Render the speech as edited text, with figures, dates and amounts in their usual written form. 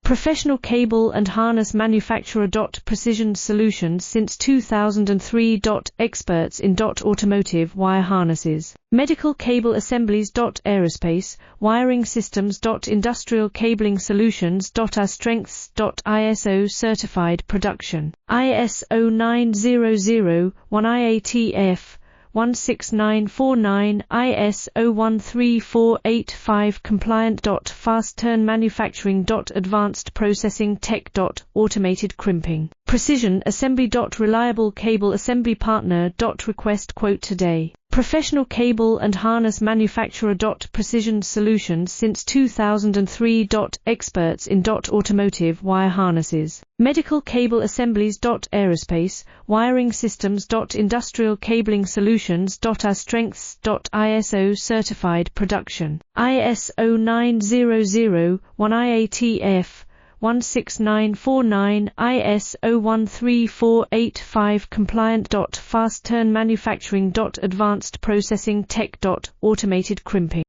Professional cable and harness manufacturer. Precision solutions since 2003. Experts in automotive wire harnesses, medical cable assemblies. Aerospace wiring systems. Industrial cabling solutions. Our strengths. ISO certified production, ISO 9001-IATF 16949, ISO 13485 compliant. Fast turn manufacturing. Advanced processing tech. Automated crimping, precision assembly. Reliable cable assembly partner. Request quote today. Professional cable and harness manufacturer. Precision solutions since 2003. Experts in automotive wire harnesses, medical cable assemblies. Aerospace wiring systems. Industrial cabling solutions. Our strengths. ISO certified production, ISO 9001-IATF 16949, ISO 13485 compliant. Fast turn manufacturing. Advanced processing tech. Automated crimping.